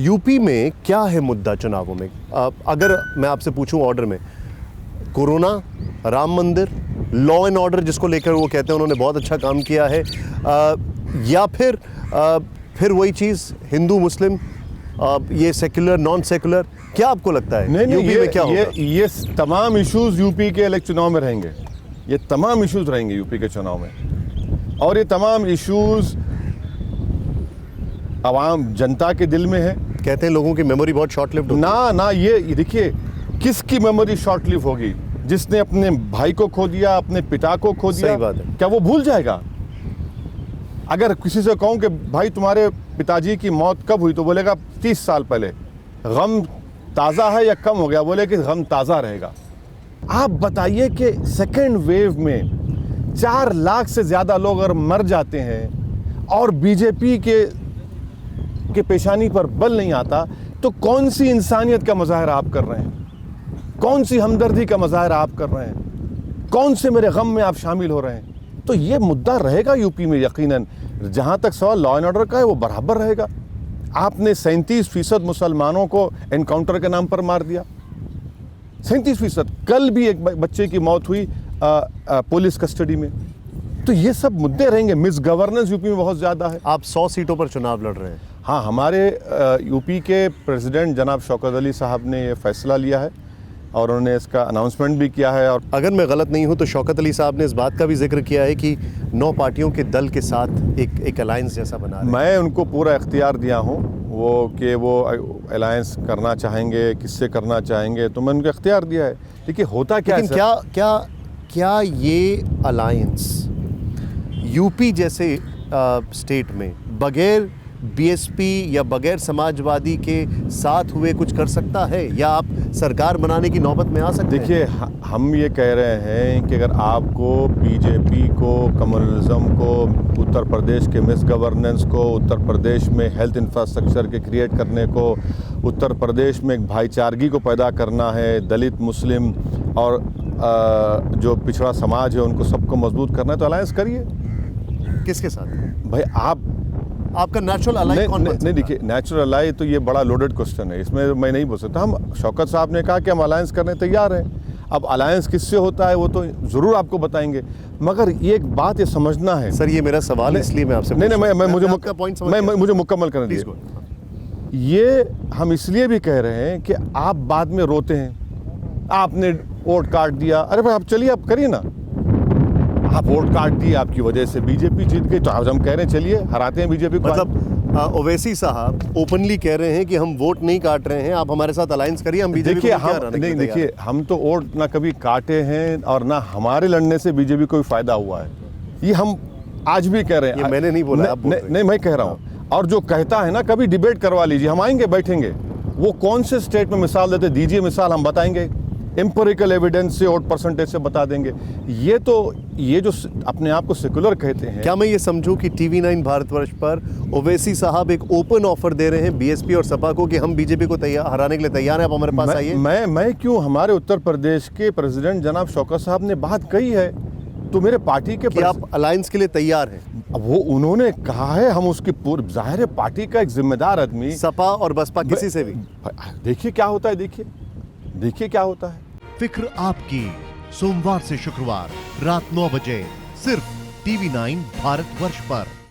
UP में क्या है मुद्दा चुनावों में? अगर मैं आपसे पूछूं ऑर्डर में, कोरोना, राम मंदिर, लॉ एंड ऑर्डर जिसको लेकर वो कहते हैं उन्होंने बहुत अच्छा काम किया है, या फिर वही चीज़ हिंदू मुस्लिम, ये सेक्युलर नॉन सेक्युलर, क्या आपको लगता है नहीं, यूपी में क्या होगा? ये तमाम इश्यूज यूपी के चुनाव में रहेंगे। ये तमाम इश्यूज रहेंगे यूपी के चुनाव में, और ये तमाम इश्यूज आवाम जनता के दिल में है। कहते हैं लोगों की मेमोरी बहुत शॉर्ट लिव्ड होती है। ना, ये देखिए, किसकी मेमोरी शॉर्ट लिव होगी? जिसने अपने भाई को खो दिया, अपने पिता को खो दिया, सही बात है। क्या वो भूल जाएगा? अगर किसी से कहूं कि भाई तुम्हारे पिताजी की मौत कब हुई, तो बोलेगा 30 साल पहले। गम ताज़ा है या कम हो गया? बोले कि गम ताज़ा रहेगा। आप बताइए कि सेकेंड वेव में 4 लाख से ज़्यादा लोग अगर मर जाते हैं और बीजेपी के पेशानी पर बल नहीं आता, तो कौन सी इंसानियत का मुजाहरा आप कर रहे हैं? कौन सी हमदर्दी का मुजाहरा आप कर रहे हैं? कौन से मेरे गम में आप शामिल हो रहे हैं? तो ये मुद्दा रहेगा यूपी में यकीनन। जहाँ तक सवाल लॉ एंड ऑर्डर का है, वो बराबर रहेगा। आपने 37% मुसलमानों को एनकाउंटर के नाम पर मार दिया, 37%। कल भी एक बच्चे की मौत हुई पुलिस कस्टडी में। तो ये सब मुद्दे रहेंगे। मिस गवर्नेंस यूपी में बहुत ज़्यादा है। आप 100 सीटों पर चुनाव लड़ रहे हैं। हाँ, हमारे यूपी के प्रेसिडेंट जनाब शौकत अली साहब ने ये फैसला लिया है और उन्होंने इसका अनाउंसमेंट भी किया है। और अगर मैं गलत नहीं हूं तो शौकत अली साहब ने इस बात का भी जिक्र किया है कि 9 पार्टियों के दल के साथ एक अलायंस जैसा बना रहे हैं। मैं उनको पूरा इख्तियार दिया हूँ वो अलायंस करना चाहेंगे, किससे करना चाहेंगे, तो मैंने उनको इख्तियार दिया है। देखिए, होता क्या है, लेकिन क्या ये अलायंस यूपी जैसे स्टेट में बगैर बीएसपी या बगैर समाजवादी के साथ हुए कुछ कर सकता है, या आप सरकार बनाने की नौबत में आ सकते हैं? देखिए, हम ये कह रहे हैं कि अगर आपको बीजेपी को, कम्युनलिज्म को, उत्तर प्रदेश के मिस गवर्नेंस को, उत्तर प्रदेश में हेल्थ इंफ्रास्ट्रक्चर के क्रिएट करने को, उत्तर प्रदेश में एक भाईचारगी को पैदा करना है, दलित, मुस्लिम और जो पिछड़ा समाज है उनको सबको मजबूत करना है, तो अलायंस करिए। किसके साथ भाई? आपका नेचुरल अलाई कौन बन सकता है? नहीं, देखिए, नेचुरल अलाई तो ये बड़ा लोडेड क्वेश्चन है, इसमें मैं नहीं बोल सकता। हम शौकत साहब ने कहा कि हम अलायंस करने तैयार हैं। अब अलायंस किससे होता है वो तो ज़रूर आपको बताएंगे, मगर ये एक बात ये समझना है। सर, ये मेरा सवाल है, इसलिए मैं आपसे मुझे मुकम्मल करने दीजिए। ये हम इसलिए भी कह रहे हैं कि आप बाद में रोते हैं, आपने वोट काट दिया। अरे भाई, आप चलिए, आप करिए ना। आप वोट काट दिए, आपकी वजह से बीजेपी जीत गई, तो आज हम कह रहे हैं चलिए हराते हैं बीजेपी को। मतलब ओवैसी साहब ओपनली कह रहे हैं कि हम वोट नहीं काट रहे हैं, आप हमारे साथ अलायंस करिए, हम बीजेपी को नहीं, देखिए, हम तो वोट ना कभी काटे हैं और ना हमारे लड़ने से बीजेपी को भी फायदा हुआ है। ये हम आज भी कह रहे हैं। ये मैंने नहीं बोला, आप बोल रहे हैं। नहीं, मैं कह रहा हूँ। और जो कहता है ना, कभी डिबेट करवा लीजिए, हम आएंगे, बैठेंगे। वो कौन से स्टेट में मिसाल देते, दीजिए मिसाल, हम बताएंगे। एम्पिरिकल एविडेंस से और परसेंटेज से बता देंगे। ये जो अपने आप को सेकुलर कहते हैं। क्या मैं ये समझूं कि TV9 भारतवर्ष पर ओवैसी साहब एक ओपन ऑफर दे रहे हैं बीएसपी और सपा को कि हम बीजेपी को हराने के लिए तैयार हैं, आप हमारे पास आइए? मैं क्यों? हमारे उत्तर प्रदेश के प्रेसिडेंट जनाब शौकत साहब ने बात कही है, तो मेरे पार्टी के कि आप अलायंस के लिए तैयार हैं। अब वो उन्होंने कहा है, हम उसकी जाहिर है पार्टी का एक जिम्मेदार आदमी। सपा और बसपा किसी से भी देखिए क्या होता है, देखिए क्या होता है। फिक्र आपकी, सोमवार से शुक्रवार रात 9 बजे सिर्फ TV9 भारतवर्ष पर।